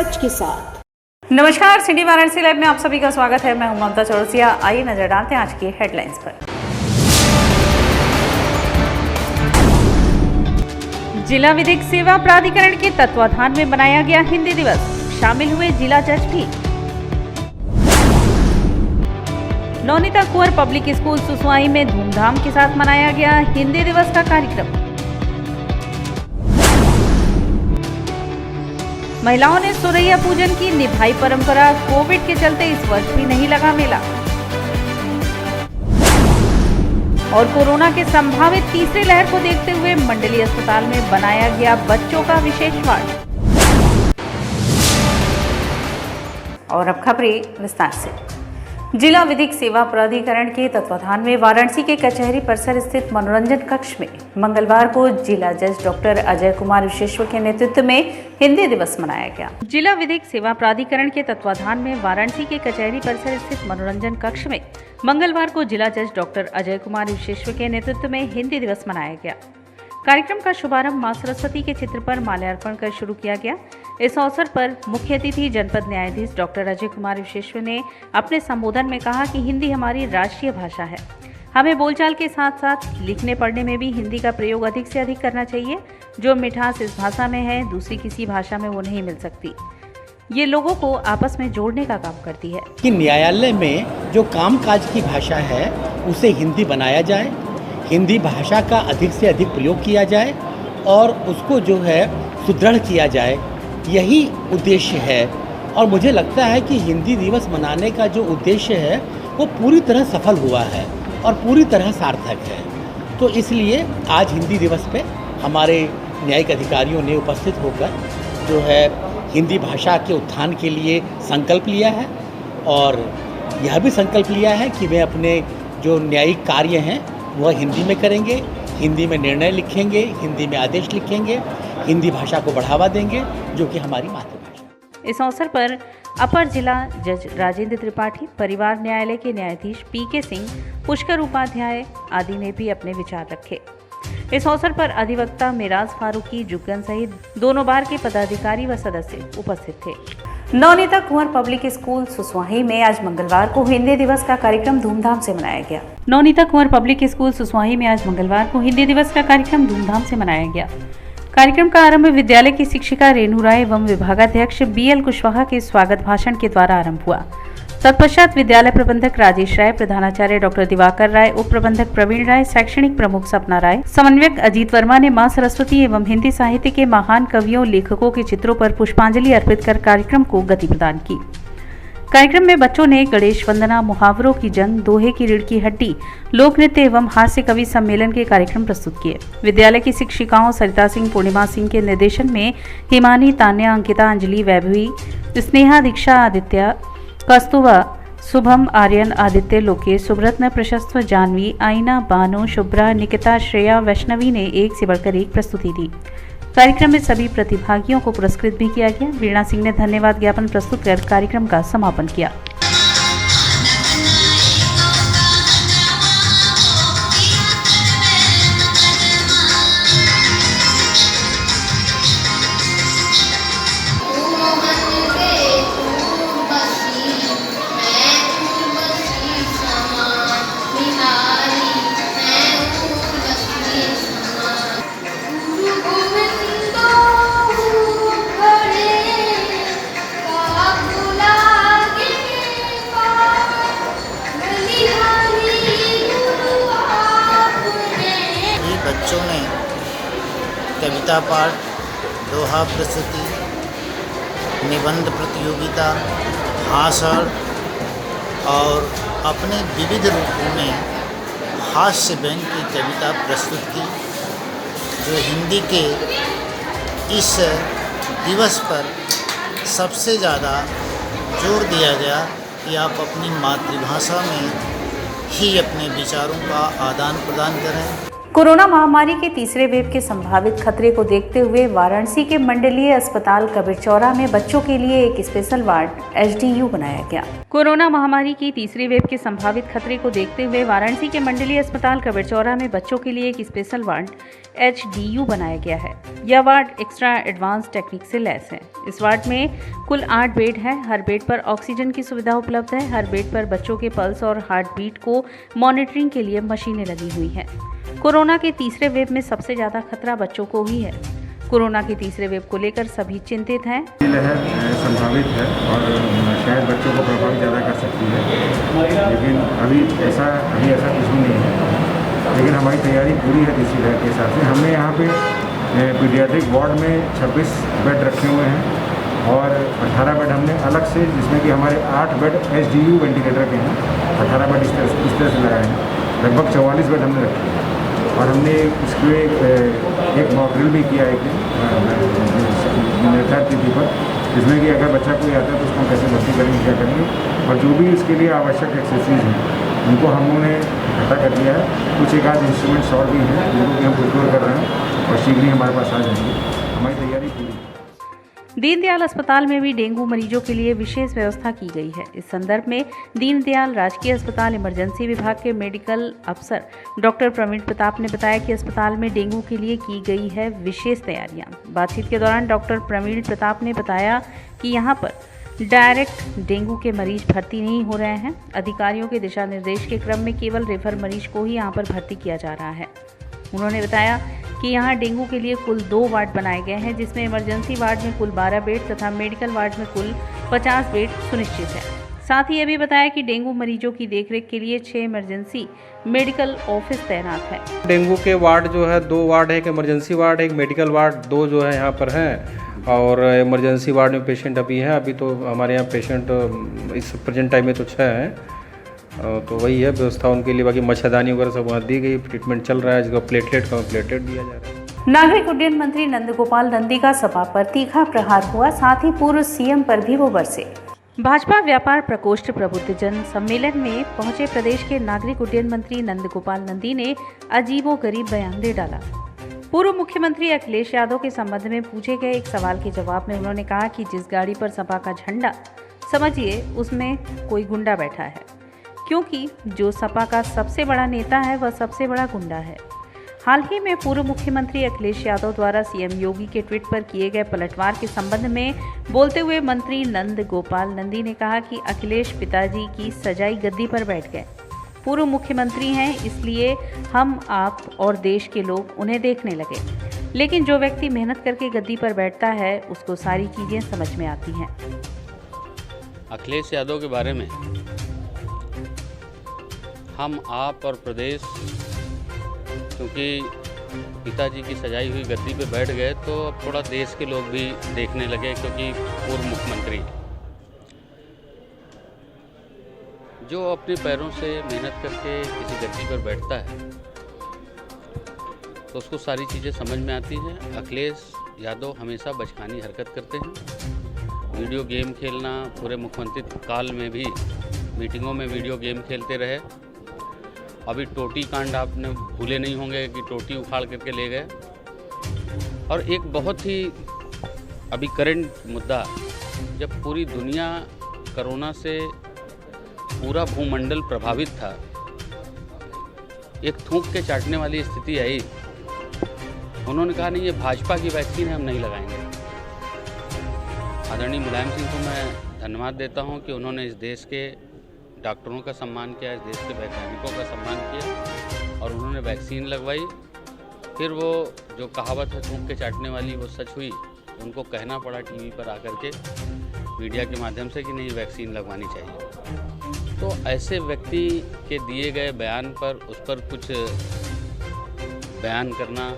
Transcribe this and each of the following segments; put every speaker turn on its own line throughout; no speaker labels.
सच के साथ।
नमस्कार, सिटी वाराणसी लाइव में आप सभी का स्वागत है। मैं हूं ममता चौरसिया। आइए नजर डालते हैं आज की हेडलाइंस पर। जिला विधिक सेवा प्राधिकरण के तत्वाधान में मनाया गया हिंदी दिवस, शामिल हुए जिला जज भी। नौनीता कुंवर पब्लिक स्कूल सुसवाई में धूमधाम के साथ मनाया गया हिंदी दिवस का कार्यक्रम। महिलाओं ने सुरैया पूजन की निभाई परंपरा, कोविड के चलते इस वर्ष भी नहीं लगा मेला। और कोरोना के संभावित तीसरी लहर को देखते हुए मंडलीय अस्पताल में बनाया गया बच्चों का विशेष वार्ड। और अब खबरें विस्तार से। जिला विधिक सेवा प्राधिकरण के तत्वाधान में वाराणसी के कचहरी परिसर स्थित मनोरंजन कक्ष में मंगलवार को जिला जज डॉक्टर अजय कुमार विशेश्वर के नेतृत्व में हिंदी दिवस मनाया गया। जिला विधिक सेवा प्राधिकरण के तत्वाधान में वाराणसी के कचहरी परिसर स्थित मनोरंजन कक्ष में मंगलवार को जिला जज डॉक्टर अजय कुमार विशेश्वर के नेतृत्व में हिंदी दिवस मनाया गया। कार्यक्रम का शुभारंभ मां सरस्वती के चित्र पर माल्यार्पण कर शुरू किया गया। इस अवसर पर मुख्य अतिथि जनपद न्यायाधीश डॉक्टर अजय कुमार विशेश्वर ने अपने संबोधन में कहा कि हिंदी हमारी राष्ट्रीय भाषा है। हमें बोलचाल के साथ साथ लिखने पढ़ने में भी हिंदी का प्रयोग अधिक से अधिक करना चाहिए। जो मिठास इस भाषा में है, दूसरी किसी भाषा में वो नहीं मिल सकती। ये लोगों को आपस में जोड़ने का काम करती है
कि न्यायालय में जो कामकाज की भाषा है उसे हिंदी बनाया जाए, हिंदी भाषा का अधिक से अधिक प्रयोग किया जाए और उसको जो है सुदृढ़ किया जाए, यही उद्देश्य है। और मुझे लगता है कि हिंदी दिवस मनाने का जो उद्देश्य है वो पूरी तरह सफल हुआ है और पूरी तरह सार्थक है। तो इसलिए आज हिंदी दिवस पे हमारे न्यायिक अधिकारियों ने उपस्थित होकर जो है हिंदी भाषा के उत्थान के लिए संकल्प लिया है और यह भी संकल्प लिया है कि वे अपने जो न्यायिक कार्य हैं वह हिंदी में करेंगे, हिंदी में निर्णय लिखेंगे, हिंदी में आदेश लिखेंगे, हिंदी भाषा को बढ़ावा देंगे जो कि हमारी मातृभाषा।
इस अवसर पर अपर जिला जज राजेंद्र त्रिपाठी, परिवार न्यायालय के न्यायाधीश पीके सिंह, पुष्कर उपाध्याय आदि ने भी अपने विचार रखे। इस अवसर पर अधिवक्ता मिराज फारूकी, जुग्गन सहित दोनों बार के पदाधिकारी व सदस्य उपस्थित थे। नौनीता कुंवर पब्लिक स्कूल सुसवाही में आज मंगलवार को हिंदी दिवस का कार्यक्रम धूमधाम से मनाया गया। नौनीता कुंवर पब्लिक स्कूल सुसवाही में आज मंगलवार को हिंदी दिवस का कार्यक्रम धूमधाम से मनाया गया। कार्यक्रम का आरंभ विद्यालय की शिक्षिका रेणु राय एवं विभागाध्यक्ष BL कुशवाहा के स्वागत भाषण के द्वारा आरंभ हुआ। तत्पश्चात विद्यालय प्रबंधक राजेश राय, प्रधानाचार्य डॉक्टर दिवाकर राय, उप प्रबंधक प्रवीण राय, शैक्षणिक प्रमुख सपना राय, समन्वयक अजीत वर्मा ने मां सरस्वती एवं हिंदी साहित्य के महान कवियों लेखकों के चित्रों पर पुष्पांजलि अर्पित कर कार्यक्रम को गति प्रदान की। कार्यक्रम में बच्चों ने गणेश वंदना, मुहावरों की जंग, दोहे की रीढ़ की हड्डी, लोक नृत्य एवं हास्य कवि सम्मेलन के कार्यक्रम प्रस्तुत किए। विद्यालय की शिक्षिकाओं सरिता सिंह, पूर्णिमा सिंह के निर्देशन में हिमानी, तान्या, अंकिता, अंजलि, वैभवी, स्नेहा, दीक्षा, आदित्य, कस्तूवा, शुभम, आर्यन, आदित्य, लोकेश, सुब्रत्न, प्रशस्त, जानवी, आईना, बानो, शुभ्रा, निकिता, श्रेया, वैष्णवी ने एक से बढ़कर एक प्रस्तुति दी। कार्यक्रम में सभी प्रतिभागियों को पुरस्कृत भी किया गया। वीणा सिंह ने धन्यवाद ज्ञापन प्रस्तुत कर कार्यक्रम का समापन किया।
बच्चों ने कविता पाठ, दोहा प्रस्तुति, निबंध प्रतियोगिता, भाषण और अपने विविध रूपों में हास्य व्यंग्य की कविता प्रस्तुत की, जो हिंदी के इस दिवस पर सबसे ज़्यादा जोर दिया गया कि आप अपनी मातृभाषा में ही अपने विचारों का आदान प्रदान करें।
कोरोना महामारी के तीसरे वेव के संभावित खतरे को देखते हुए वाराणसी के मंडलीय अस्पताल कबीरचौरा में बच्चों के लिए एक स्पेशल वार्ड एचडीयू बनाया गया। कोरोना महामारी की तीसरी वेव के संभावित खतरे को देखते हुए वाराणसी के मंडलीय अस्पताल कबीरचौरा में बच्चों के लिए एक स्पेशल वार्ड एचडीयू बनाया गया है। यह वार्ड एक्स्ट्रा एडवांस टेक्निक से लैस है। इस वार्ड में कुल 8 बेड है। हर बेड पर ऑक्सीजन की सुविधा उपलब्ध है। हर बेड पर बच्चों के पल्स और हार्ट बीट को मॉनिटरिंग के लिए मशीनें लगी हुई हैं। कोरोना के तीसरे वेव में सबसे ज़्यादा खतरा बच्चों को ही है। कोरोना के तीसरे वेव को लेकर सभी चिंतित हैं।
लहर संभावित है और शायद बच्चों को प्रभावित ज़्यादा कर सकती है, लेकिन अभी ऐसा कुछ भी नहीं है। लेकिन हमारी तैयारी पूरी है तीसरी लहर के हिसाब से। हमने यहाँ पे पीडियाट्रिक वार्ड में 26 बेड रखे हुए हैं और 18 बेड हमने अलग से, जिसमें कि हमारे 8 बेड एचडीयू वेंटिलेटर के हैं, 18 बेड इस तरह से लगाए हैं। लगभग 44 बेड हमने रखे हैं और हमने उसके एक मॉक ड्रिल भी किया एक निर्धारित तिथि पर, जिसमें कि अगर बच्चा कोई आता है तो उसको कैसे भर्ती करेंगे, क्या करेंगे, और जो भी उसके लिए आवश्यक एक्सेसरीज हैं उनको हमने इकट्ठा कर दिया है। कुछ एक आध इंस्ट्रूमेंट्स और भी हैं जिनको कि हम प्रिपेयर कर रहे हैं और शीघ्र ही हमारे पास आ जाएंगे। हमारी तैयारी पूरी है।
दीनदयाल अस्पताल में भी डेंगू मरीजों के लिए विशेष व्यवस्था की गई है। इस संदर्भ में दीनदयाल राजकीय अस्पताल इमरजेंसी विभाग के मेडिकल अफसर डॉक्टर प्रवीण प्रताप ने बताया कि अस्पताल में डेंगू के लिए की गई है विशेष तैयारियां। बातचीत के दौरान डॉक्टर प्रवीण प्रताप ने बताया कि यहां पर डायरेक्ट डेंगू के मरीज भर्ती नहीं हो रहे हैं। अधिकारियों के दिशा निर्देश के क्रम में केवल रेफर मरीज को ही यहां पर भर्ती किया जा रहा है। उन्होंने बताया कि यहाँ डेंगू के लिए कुल 2 वार्ड बनाए गए हैं, जिसमें इमरजेंसी वार्ड में कुल 12 बेड तथा मेडिकल वार्ड में कुल 50 बेड सुनिश्चित है। साथ ही ये भी बताया कि डेंगू मरीजों की देखरेख के लिए 6 इमरजेंसी मेडिकल ऑफिस तैनात है।
डेंगू के वार्ड जो है 2 वार्ड है, एक इमरजेंसी वार्ड, एक मेडिकल वार्ड, 2 जो है यहाँ पर हैं। और इमरजेंसी वार्ड में पेशेंट अभी हैं, अभी तो हमारे यहाँ पेशेंट इस प्रेजेंट टाइम में तो 6 हैं। तो वही है व्यवस्था उनके लिए। बाकी मच्छरदानी वगैरह सब वहाँ दी गई, ट्रीटमेंट चल रहा है, जिसको प्लेटलेट दिया जा रहा है।
नागरिक उड्डयन मंत्री नंदगोपाल नंदी का सपा पर तीखा प्रहार हुआ, साथ ही पूर्व सीएम पर भी वो बरसे। भाजपा व्यापार प्रकोष्ठ प्रबुद्धजन सम्मेलन में पहुंचे प्रदेश के नागरिक उड्डयन मंत्री नंदगोपाल नंदी ने अजीबोगरीब बयान दे डाला। पूर्व मुख्यमंत्री अखिलेश यादव के संबंध में पूछे गए एक सवाल के जवाब में उन्होंने कहा कि जिस गाड़ी पर सपा का झंडा, समझिए उसमें कोई गुंडा बैठा है, क्योंकि जो सपा का सबसे बड़ा नेता है वह सबसे बड़ा गुंडा है। हाल ही में पूर्व मुख्यमंत्री अखिलेश यादव द्वारा सीएम योगी के ट्वीट पर किए गए पलटवार के संबंध में बोलते हुए मंत्री नंदगोपाल नंदी ने कहा कि अखिलेश पिताजी की सजाई गद्दी पर बैठ गए। पूर्व मुख्यमंत्री हैं, इसलिए हम, आप और देश के लोग उन्हें देखने लगे। लेकिन जो व्यक्ति मेहनत करके गद्दी पर बैठता है उसको सारी चीज़ें समझ में आती हैं।
अखिलेश यादव के बारे में हम, आप और प्रदेश, क्योंकि पिताजी की सजाई हुई गद्दी पे बैठ गए तो अब थोड़ा देश के लोग भी देखने लगे, क्योंकि पूर्व मुख्यमंत्री जो अपने पैरों से मेहनत करके किसी गद्दी पर बैठता है तो उसको सारी चीज़ें समझ में आती हैं। अखिलेश यादव हमेशा बचकानी हरकत करते हैं। वीडियो गेम खेलना, पूरे मुख्यमंत्री काल में भी मीटिंगों में वीडियो गेम खेलते रहे। अभी टोटी कांड आपने भूले नहीं होंगे कि टोटी उखाड़ करके ले गए। और एक बहुत ही अभी करंट मुद्दा, जब पूरी दुनिया कोरोना से पूरा भूमंडल प्रभावित था, एक थूक के चाटने वाली स्थिति आई। उन्होंने कहा नहीं, ये भाजपा की वैक्सीन है, हम नहीं लगाएंगे। आदरणीय मुलायम सिंह को मैं धन्यवाद देता हूं कि उन्होंने इस देश के डॉक्टरों का सम्मान किया, इस देश के वैज्ञानिकों का सम्मान किया और उन्होंने वैक्सीन लगवाई। फिर वो जो कहावत है थूक के चाटने वाली, वो सच हुई। उनको कहना पड़ा टीवी पर आकर के, मीडिया के माध्यम से, कि नहीं वैक्सीन लगवानी चाहिए। तो ऐसे व्यक्ति के दिए गए बयान पर, उस पर कुछ बयान करना,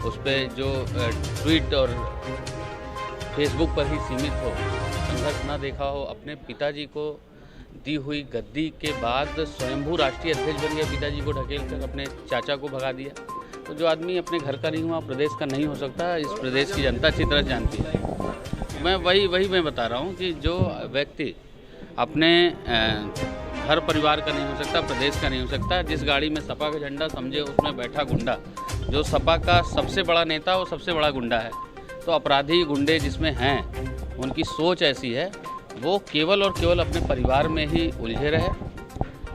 उस पर जो ट्वीट और फेसबुक पर ही सीमित हो, संघर्ष ना देखा हो, अपने पिताजी को दी हुई गद्दी के बाद स्वयंभू राष्ट्रीय अध्यक्ष बन गया, पिताजी को ढकेल कर अपने चाचा को भगा दिया। तो जो आदमी अपने घर का नहीं हुआ, प्रदेश का नहीं हो सकता। इस प्रदेश की जनता अच्छी तरह जानती है। मैं वही मैं बता रहा हूँ कि जो व्यक्ति अपने हर परिवार का नहीं हो सकता, प्रदेश का नहीं हो सकता। जिस गाड़ी में सपा का झंडा समझे उसमें बैठा गुंडा, जो सपा का सबसे बड़ा नेता वो सबसे बड़ा गुंडा है। तो अपराधी गुंडे जिसमें हैं उनकी सोच ऐसी है, वो केवल और केवल अपने परिवार में ही उलझे रहे।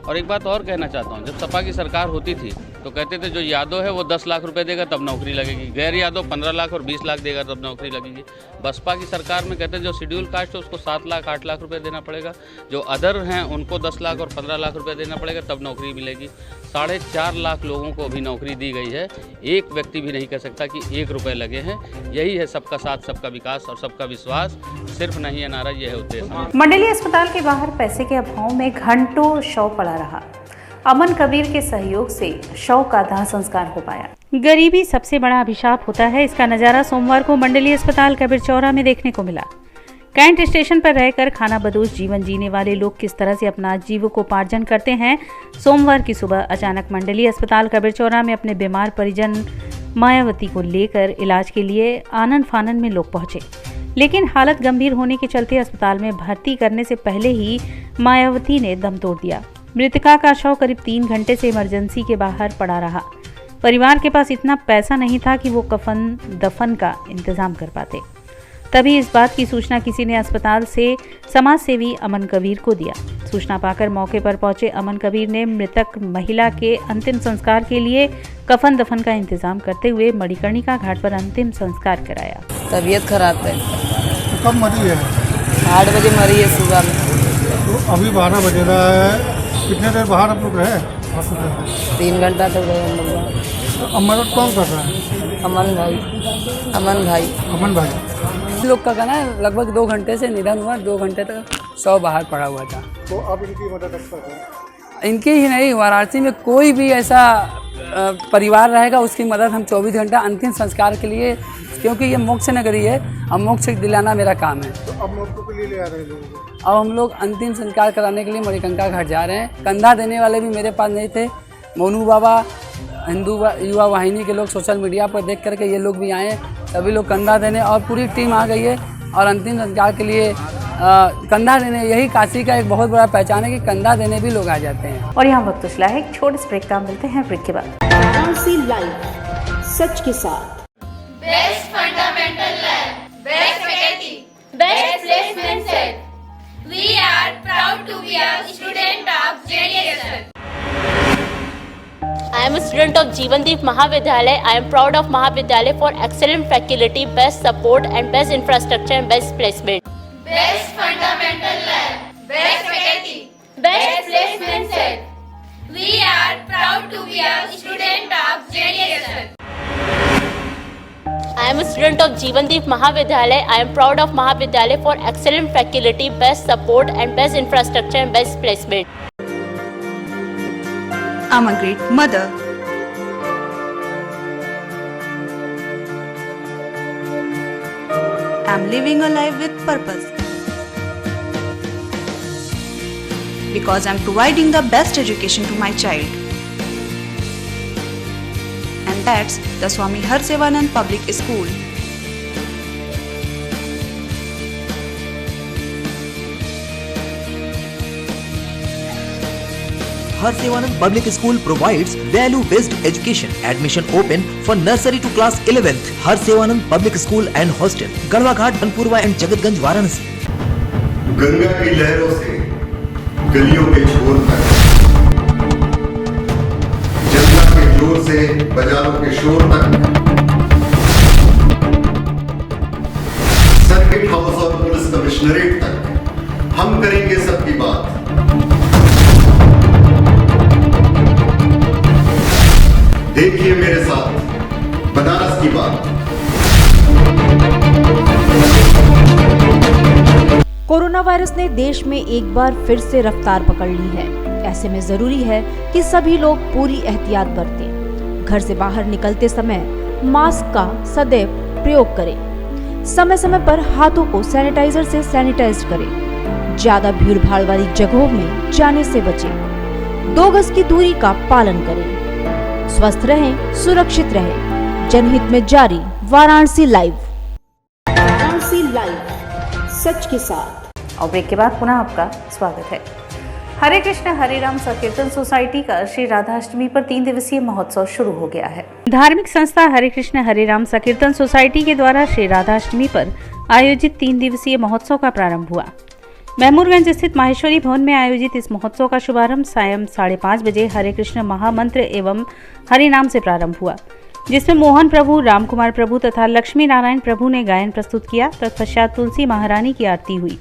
और एक बात और कहना चाहता हूँ, जब सपा की सरकार होती थी तो कहते थे जो यादव है वो 10 लाख रुपए देगा तब नौकरी लगेगी, गैर यादव 15 लाख और 20 लाख देगा तब नौकरी लगेगी। बसपा की सरकार में कहते हैं जो शेड्यूल कास्ट है उसको 7 लाख 8 लाख रुपए देना पड़ेगा, जो अदर हैं उनको 10 लाख और 15 लाख रुपए देना पड़ेगा तब नौकरी मिलेगी। 4.5 लाख लोगों को अभी नौकरी दी गई है। एक व्यक्ति भी नहीं कह सकता कि 1 रुपये लगे हैं। यही है सबका साथ, सबका विकास और सबका विश्वास। सिर्फ नहीं है नारा, यह है उद्देश्य।
मंडली अस्पताल के बाहर पैसे के अभाव में घंटों शव पड़ा रहा। अमन कबीर के सहयोग से शव का दाह संस्कार हो पाया। गरीबी सबसे बड़ा अभिशाप होता है। इसका नजारा सोमवार को मंडली अस्पताल कबीर चौरा में देखने को मिला। कैंट स्टेशन पर रहकर खाना बदोश जीवन जीने वाले लोग किस तरह से अपना जीविकोपार्जन करते हैं। सोमवार की सुबह अचानक मंडली अस्पताल कबीर चौरा में अपने बीमार परिजन मायावती को लेकर इलाज के लिए आनन फानन में लोग पहुंचे, लेकिन हालत गंभीर होने के चलते अस्पताल में भर्ती करने से पहले ही मायावती ने दम तोड़ दिया। मृतका का शव करीब 3 घंटे से इमरजेंसी के बाहर पड़ा रहा। परिवार के पास इतना पैसा नहीं था कि वो कफन दफन का इंतजाम कर पाते। तभी इस बात की सूचना किसी ने अस्पताल से समाज सेवी अमन कबीर को दिया। सूचना पाकर मौके पर पहुंचे अमन कबीर ने मृतक महिला के अंतिम संस्कार के लिए कफन दफन का इंतजाम करते हुए मणिकर्णिका घाट पर अंतिम संस्कार कराया।
तबीयत खराब है।
कब मरी है?
8 बजे मरी है सुबह में।
तो अभी 12 बज रहा है, कितने देर बाहर आप लोग रहे?
3 घंटा तक रहे हम लोग।
तो अमर कौन कर रहा है?
अमन भाई।
अमन भाई
लोग का कहना है लगभग 2 घंटे से निधन हुआ, 2 घंटे तक शव बाहर पड़ा हुआ था।
तो अब इनकी मदद करते
इनके ही नहीं, वाराणसी में कोई भी ऐसा परिवार रहेगा उसकी मदद हम 24 घंटा अंतिम संस्कार के लिए, क्योंकि ये मोक्ष नगरी है, अब मोक्ष दिलाना मेरा काम है।
तो अब मोक्ष के लिए ले आ रहे हैं लोग।
अब हम लोग अंतिम संस्कार कराने के लिए मणिकर्णिका घाट जा रहे हैं। कंधा देने वाले भी मेरे पास नहीं थे। मोनू बाबा, हिंदू युवा वाहिनी के लोग सोशल मीडिया पर देख करके ये लोग भी आए, सभी लोग कंधा देने और पूरी टीम आ गई है। और अंतिम संस्कार के लिए कंधा देने, यही काशी का एक बहुत बड़ा पहचान है कि कंधा देने भी लोग आ जाते हैं।
और यहाँ वक्त उछला है एक छोटे से ब्रेक का, मिलते हैं ब्रेक के बाद।
वाराणसी लाइव सच के साथ।
Best fundamental lab, best faculty, best placement set. We are proud to be a student of JDSL.
I am a student of Jeevandeep Mahavidyalaya. I am proud of Mahavidyalaya for excellent faculty, best support and best infrastructure and best placement.
Best fundamental lab, best faculty, best placement set. We are proud to be a student of JDSL.
I am a student of Jeevandeep Mahavidyalaya. I am proud of Mahavidyalaya for excellent faculty, best support and best infrastructure and best placement.
I'm a great mother. I'm living a life with purpose. Because I'm providing the best education to my child. And that's the Swami Harsevanand Public School.
Harsevanand Public School provides value-based education. Admission open for nursery to class 11th. Harsevanand Public School and Hostel, Galwa Ghat, Dhanpurwa and Jagatganj, Varanasi.
Ganga की लहरों से गलियों के छोर तक, जनता के जोर से बाजारों के शोर तक, सर्किट हाउस और पुलिस कमिश्नरेट तक हम करेंगे सबकी बात। देखिए मेरे साथ बनारस की बात।
कोरोना वायरस ने देश में एक बार फिर से रफ्तार पकड़ ली है। ऐसे में जरूरी है कि सभी लोग पूरी एहतियात बरतें। घर से बाहर निकलते समय मास्क का सदैव प्रयोग करें। समय समय पर हाथों को सैनिटाइजर से सैनिटाइज करें। ज्यादा भीड़ भाड़ वाली जगहों में जाने से बचें। 2 गज की दूरी का पालन करें। स्वस्थ रहें, सुरक्षित रहें। जनहित में जारी वाराणसी लाइव। वाराणसी लाइव सच के साथ।
और ब्रेक के बाद पुनः आपका स्वागत है। हरे कृष्ण हरे राम संकीर्तन सोसाइटी का श्री राधाष्टमी पर 3 दिवसीय महोत्सव शुरू हो गया है। धार्मिक संस्था हरे कृष्ण हरे राम संकीर्तन सोसाइटी के द्वारा श्री राधाष्टमी पर आयोजित 3 दिवसीय महोत्सव का प्रारंभ हुआ। महमूदगंज स्थित माहेश्वरी भवन में आयोजित इस महोत्सव का शुभारंभ सायं 5:30 बजे हरे कृष्ण महामंत्र एवं हरि नाम से प्रारंभ हुआ, जिसमें मोहन प्रभु, राम कुमार प्रभु तथा लक्ष्मी नारायण प्रभु ने गायन प्रस्तुत किया। तत्पश्चात तुलसी महारानी की आरती हुई।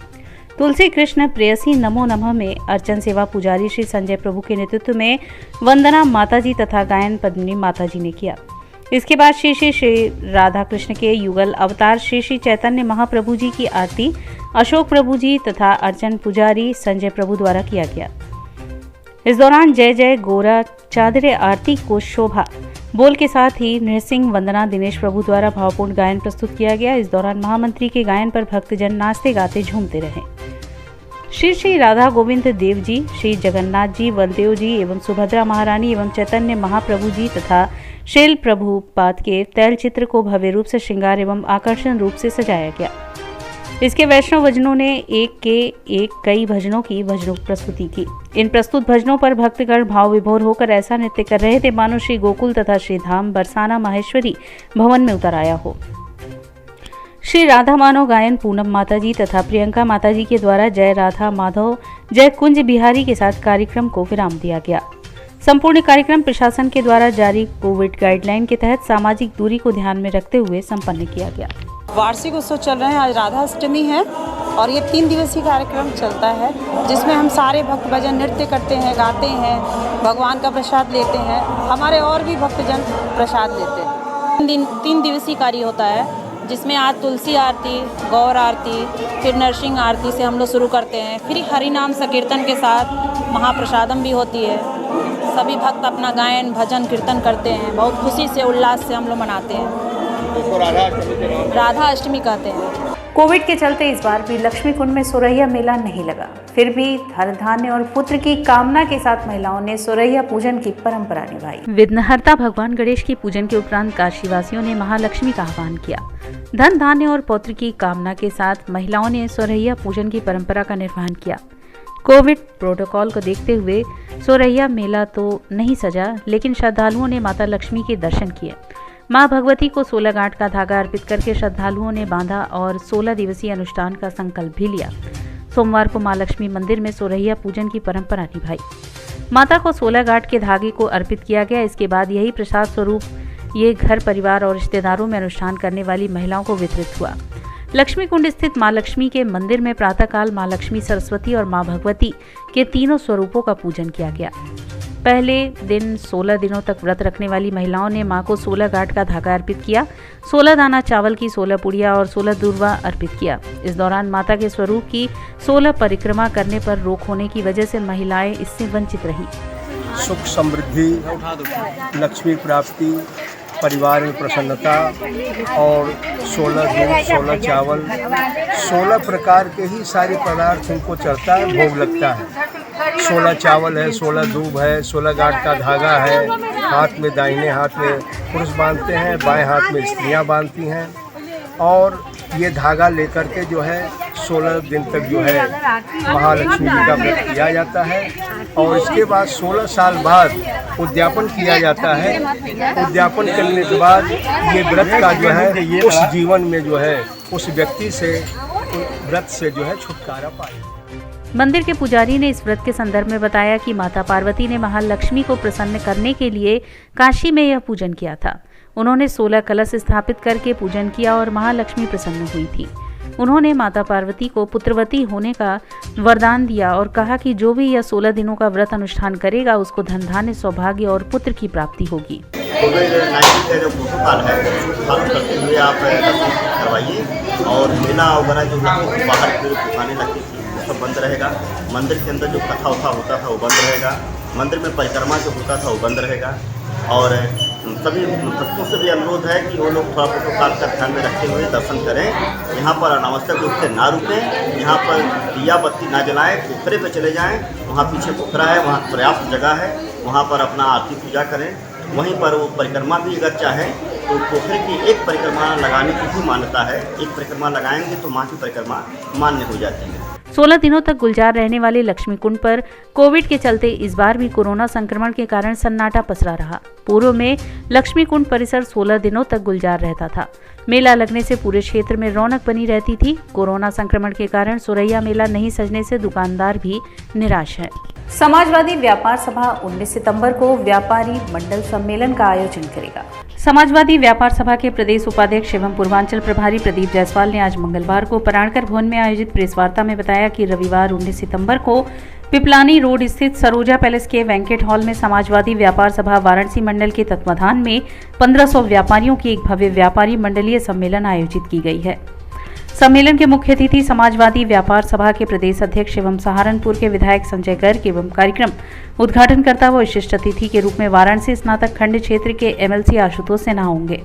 तुलसी कृष्ण प्रेयसी नमो नमः में अर्चन सेवा पुजारी श्री संजय प्रभु के नेतृत्व में वंदना माताजी तथा गायन पद्मिनी माताजी ने किया। इसके बाद श्री राधा कृष्ण के युगल अवतार श्री चैतन्य महाप्रभु जी की आरती अशोक प्रभु जी तथा अर्चन पुजारी संजय प्रभु द्वारा किया गया। इस दौरान जय जय गोरा चादरे आरती को शोभा बोल के साथ ही नृसिंह वंदना दिनेश प्रभु द्वारा भावपूर्ण गायन प्रस्तुत किया गया। इस दौरान महामंत्री के गायन पर भक्तजन नाचते गाते झूमते रहे। श्री राधा गोविंद देव जी, श्री जगन्नाथ जी, बलदेव जी एवं सुभद्रा महारानी एवं चैतन्य महाप्रभु जी तथा शैल प्रभुपाद के तैल चित्र को भव्य रूप से श्रृंगार एवं आकर्षण रूप से सजाया गया। इसके वैष्णव भजनों ने एक के एक कई भजनों की भजनों प्रस्तुति की। इन प्रस्तुत भजनों पर भक्तगण भाव विभोर होकर ऐसा नृत्य कर रहे थे मानो श्री गोकुल तथा श्री धाम बरसाना माहेश्वरी भवन में उतर आया हो। श्री राधा मानव गायन पूनम माताजी तथा प्रियंका माताजी के द्वारा जय राधा माधव जय कुंज बिहारी के साथ कार्यक्रम को विराम दिया गया। संपूर्ण कार्यक्रम प्रशासन के द्वारा जारी कोविड गाइडलाइन के तहत सामाजिक दूरी को ध्यान में रखते हुए संपन्न किया गया।
वार्षिक उत्सव चल रहे हैं, आज राधाष्टमी है और ये 3 दिवसीय कार्यक्रम चलता है, जिसमें हम सारे भक्त भजन नृत्य करते हैं, गाते हैं, भगवान का प्रसाद लेते हैं। हमारे और भी भक्तजन प्रसाद लेते हैं। 3 दिवसीय कार्य होता है, जिसमें आज तुलसी आरती, गौर आरती, फिर नरसिंह आरती से हम लोग शुरू करते हैं। फिर हरि नाम संकीर्तन के साथ महाप्रसादम भी होती है। सभी भक्त अपना गायन भजन कीर्तन करते हैं। बहुत खुशी से उल्लास से हम लोग मनाते हैं। राधा अष्टमी कहते हैं।
कोविड के चलते इस बार भी लक्ष्मी कुंड में सोरैया मेला नहीं लगा। फिर भी धन धान्य और पुत्र की कामना के साथ महिलाओं ने सोरैया पूजन की परंपरा निभाई। विघ्नहर्ता भगवान गणेश की पूजन के उपरांत काशीवासियों ने महालक्ष्मी का आह्वान किया। धन धान्य और पौत्र की कामना के साथ महिलाओं ने सोरैया पूजन की परंपरा का निर्वहन किया। कोविड प्रोटोकॉल को देखते हुए सोरैया मेला तो नहीं सजा, लेकिन श्रद्धालुओं ने माता लक्ष्मी के दर्शन किए। मां भगवती को 16 गांठ का धागा अर्पित करके श्रद्धालुओं ने बांधा और 16 दिवसीय अनुष्ठान का संकल्प भी लिया। सोमवार को मां लक्ष्मी मंदिर में सोरैया पूजन की परंपरा निभाई। माता को 16 गांठ के धागे को अर्पित किया गया। इसके बाद यही प्रसाद स्वरूप ये घर परिवार और रिश्तेदारों में अनुष्ठान करने वाली महिलाओं को वितरित हुआ। लक्ष्मी कुंड स्थित मां लक्ष्मी के मंदिर में प्रातःकाल मां लक्ष्मी, सरस्वती और मां भगवती के तीनों स्वरूपों का पूजन किया गया। पहले दिन 16 दिनों तक व्रत रखने वाली महिलाओं ने मां को 16 गांठ का धागा अर्पित किया। 16 दाना चावल की 16 पुड़िया और 16 दूर्वा अर्पित किया। इस दौरान माता के स्वरूप की 16 परिक्रमा करने पर रोक होने की वजह से महिलाएं इससे वंचित रही।
सुख समृद्धि, लक्ष्मी प्राप्ति, परिवार में प्रसन्नता और 16 दूध, 16 चावल, 16 प्रकार के ही सारे पदार्थ इनको चढ़ता है, भोग लगता है। 16 चावल है, 16 दूब है, 16 गांठ का धागा है। हाथ में दाहिने हाथ में पुरुष बांधते हैं, बाएं हाथ में स्त्रियां बांधती हैं और ये धागा लेकर के जो है 16 दिन तक जो है महालक्ष्मी जी का व्रत किया जाता है और इसके बाद 16 साल बाद उद्यापन किया जाता है। उद्यापन करने के बाद ये व्रत का जो है उस जीवन में जो है उस व्यक्ति से व्रत से जो है छुटकारा पाए।
मंदिर के पुजारी ने इस व्रत के संदर्भ में बताया कि माता पार्वती ने महालक्ष्मी को प्रसन्न करने के लिए काशी में यह पूजन किया था। उन्होंने 16 कलश स्थापित करके पूजन किया और महालक्ष्मी प्रसन्न हुई थी। उन्होंने माता पार्वती को पुत्रवती होने का वरदान दिया और कहा कि जो भी यह 16 दिनों का व्रत अनुष्ठान करेगा उसको धन धान्य, सौभाग्य और पुत्र की प्राप्ति होगी।
कोविड-19 का जो प्रोटोकॉल है फॉलो करते हुए आप करवाइए और मेला वगैरह जो बाहर की दुकानें लगती थी सब बंद रहेगा। मंदिर के अंदर जो कथा वथा होता था वो बंद रहेगा। मंदिर में परिक्रमा जो होता था वो बंद रहेगा और सभी भक्तों से भी अनुरोध है कि वो लोग थोड़ा प्रोटोकॉल का ध्यान में रखते हुए दर्शन करें। यहाँ पर अनावश्यक रूप से ना रुकें, यहाँ पर दिया बत्ती ना जलाएं, पोखरे पे चले जाएं। वहाँ पीछे पोखरा है, वहाँ पर्याप्त जगह है, वहाँ पर अपना आरती पूजा करें। वहीं पर वो परिक्रमा भी अगर चाहें तो पोखरे की एक परिक्रमा लगाने की भी मान्यता है। एक परिक्रमा लगाएंगे तो माँ की परिक्रमा मान्य हो जाती है।
16 दिनों तक गुलजार रहने वाले लक्ष्मी कुंड पर कोविड के चलते इस बार भी कोरोना संक्रमण के कारण सन्नाटा पसरा रहा। पूर्व में लक्ष्मी कुंड परिसर 16 दिनों तक गुलजार रहता था। मेला लगने से पूरे क्षेत्र में रौनक बनी रहती थी। कोरोना संक्रमण के कारण सुरैया मेला नहीं सजने से दुकानदार भी निराश है। समाजवादी व्यापार सभा 19 सितंबर को व्यापारी मंडल सम्मेलन का आयोजन करेगा। समाजवादी व्यापार सभा के प्रदेश उपाध्यक्ष एवं पूर्वांचल प्रभारी प्रदीप जायसवाल ने आज मंगलवार को पराणकर भवन में आयोजित प्रेस वार्ता में बताया कि रविवार 19 सितंबर को पिपलानी रोड स्थित सरोजा पैलेस के बैंकेट हॉल में समाजवादी व्यापार सभा वाराणसी मंडल के तत्वाधान में 1500 व्यापारियों की एक भव्य व्यापारी मंडलीय सम्मेलन आयोजित की गई है। सम्मेलन के मुख्य अतिथि समाजवादी व्यापार सभा के प्रदेश अध्यक्ष एवं सहारनपुर के विधायक संजय गर्ग एवं कार्यक्रम उद्घाटनकर्ता व विशिष्ट अतिथि के रूप में वाराणसी स्नातक खंड क्षेत्र के एमएलसी आशुतोष सिन्हा होंगे।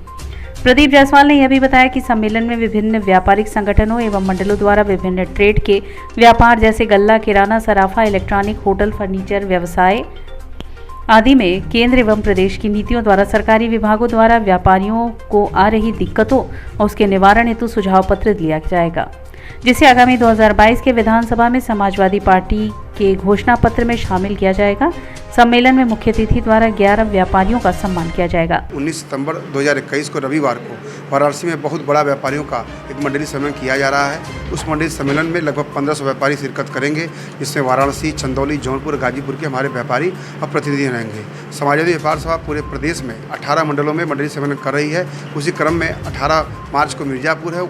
प्रदीप जायसवाल ने यह भी बताया कि सम्मेलन में विभिन्न व्यापारिक संगठनों एवं मंडलों द्वारा विभिन्न ट्रेड के व्यापार जैसे गल्ला, किराना, सराफा, इलेक्ट्रॉनिक, होटल, फर्नीचर व्यवसाय आदि में केंद्र एवं प्रदेश की नीतियों द्वारा सरकारी विभागों द्वारा व्यापारियों को आ रही दिक्कतों और उसके निवारण हेतु सुझाव पत्र दिया जाएगा, जिसे आगामी 2022 के विधानसभा में समाजवादी पार्टी के घोषणा पत्र में शामिल किया जाएगा। सम्मेलन में मुख्य अतिथि द्वारा 11 व्यापारियों का सम्मान किया जाएगा।
19 सितंबर 2021 को रविवार को वाराणसी में बहुत बड़ा व्यापारियों का एक मंडली सम्मेलन किया जा रहा है। उस मंडली सम्मेलन में लगभग 1500 व्यापारी शिरकत करेंगे, जिसमें वाराणसी, चंदौली, जौनपुर, गाजीपुर के हमारे व्यापारी और प्रतिनिधि रहेंगे। समाजवादी व्यापार सभा पूरे प्रदेश में 18 मंडलों में मंडली सम्मेलन कर रही है। उसी क्रम में 18 मार्च को मिर्ज़ापुर है,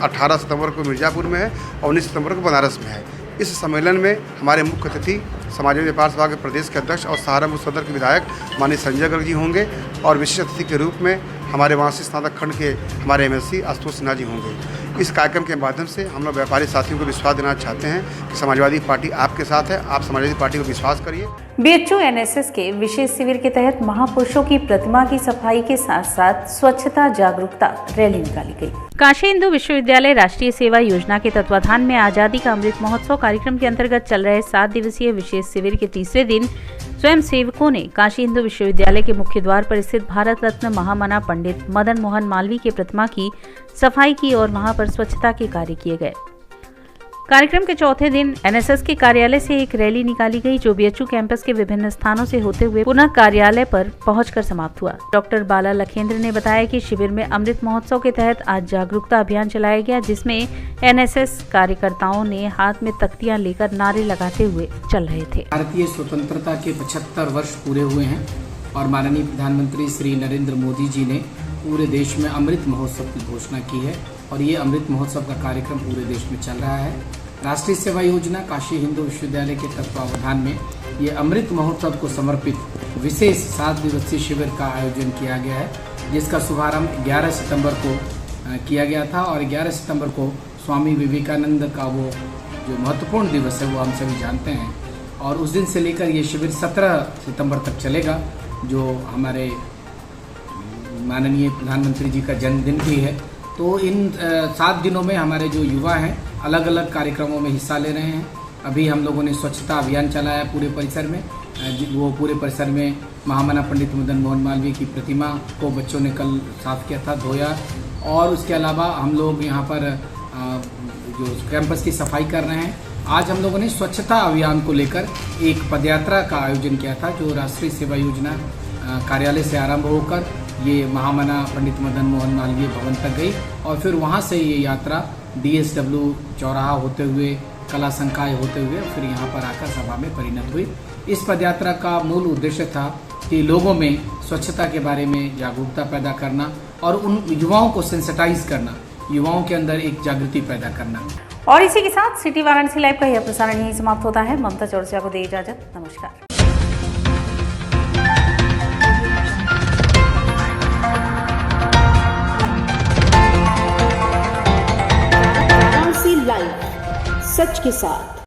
18 सितंबर को मिर्ज़ापुर में है और 19 सितंबर को बनारस में है। इस सम्मेलन में हमारे मुख्य अतिथि समाजवादी व्यापार सभा के प्रदेश के अध्यक्ष और सहारनपुर सदर के विधायक माननीय संजय गर्ग जी होंगे और विशिष्ट अतिथि के रूप में हमारे वाराणसी स्नातक खंड के हमारे एमएलसी आशुतोष सिन्हा जी होंगे। इस कार्यक्रम के माध्यम से हम लोग व्यापारी साथियों को विश्वास देना चाहते हैं कि समाजवादी पार्टी आपके साथ है। आप समाजवादी पार्टी को विश्वास करिए।
बीएचयू एनएसएस के विशेष शिविर के तहत महापुरुषों की प्रतिमा की सफाई के साथ साथ स्वच्छता जागरूकता रैली निकाली गई। काशी हिंदू विश्वविद्यालय राष्ट्रीय सेवा योजना के तत्वाधान में आजादी का अमृत महोत्सव कार्यक्रम के अंतर्गत चल रहे 7 दिवसीय विशेष शिविर के तीसरे दिन स्वयं सेवकों ने काशी हिंदू विश्वविद्यालय के मुख्य द्वार पर स्थित भारत रत्न महामना पंडित मदन मोहन मालवीय की प्रतिमा की सफाई की और वहां पर स्वच्छता के कार्य किए गए। कार्यक्रम के चौथे दिन एनएसएस के कार्यालय से एक रैली निकाली गई, जो बीएचयू कैंपस के विभिन्न स्थानों से होते हुए पुनः कार्यालय पर पहुंचकर समाप्त हुआ। डॉक्टर बाला लखेंद्र ने बताया कि शिविर में अमृत महोत्सव के तहत आज जागरूकता अभियान चलाया गया, जिसमें एनएसएस कार्यकर्ताओं ने हाथ में तख्तियां लेकर नारे लगाते हुए चल रहे थे।
भारतीय स्वतंत्रता के 75 वर्ष पूरे हुए हैं और माननीय प्रधानमंत्री श्री नरेंद्र मोदी जी ने पूरे देश में अमृत महोत्सव की घोषणा की है और ये अमृत महोत्सव का कार्यक्रम पूरे देश में चल रहा है। राष्ट्रीय सेवा योजना काशी हिंदू विश्वविद्यालय के तत्वावधान में ये अमृत महोत्सव को समर्पित विशेष 7 दिवसीय शिविर का आयोजन किया गया है, जिसका शुभारंभ 11 सितंबर को किया गया था और 11 सितंबर को स्वामी विवेकानंद का वो जो महत्वपूर्ण दिवस है वो हम सभी जानते हैं और उस दिन से लेकर ये शिविर 17 सितंबर तक चलेगा, जो हमारे माननीय प्रधानमंत्री जी का जन्मदिन भी है। तो इन 7 दिनों में हमारे जो युवा हैं अलग अलग कार्यक्रमों में हिस्सा ले रहे हैं। अभी हम लोगों ने स्वच्छता अभियान चलाया पूरे परिसर में, वो पूरे परिसर में महामना पंडित मदन मोहन मालवीय की प्रतिमा को बच्चों ने कल साफ किया था, धोया और उसके अलावा हम लोग यहाँ पर जो कैंपस की सफाई कर रहे हैं। आज हम लोगों ने स्वच्छता अभियान को लेकर एक पदयात्रा का आयोजन किया था, जो राष्ट्रीय सेवा योजना कार्यालय से आरंभ होकर ये महामना पंडित मदन मोहन मालवीय भवन तक गई और फिर वहाँ से ये यात्रा DSW चौराहा होते हुए कला संकाय होते हुए फिर यहाँ पर आकर सभा में परिणत हुई। इस पदयात्रा का मूल उद्देश्य था कि लोगों में स्वच्छता के बारे में जागरूकता पैदा करना और उन युवाओं को सेंसिटाइज करना, युवाओं के अंदर एक जागृति पैदा करना।
और इसी के साथ सिटी वाराणसी लाइव का यह प्रसारण यहीं समाप्त होता है। ममता चौरसिया को दे इजाजत। नमस्कार।
लाइव सच के साथ।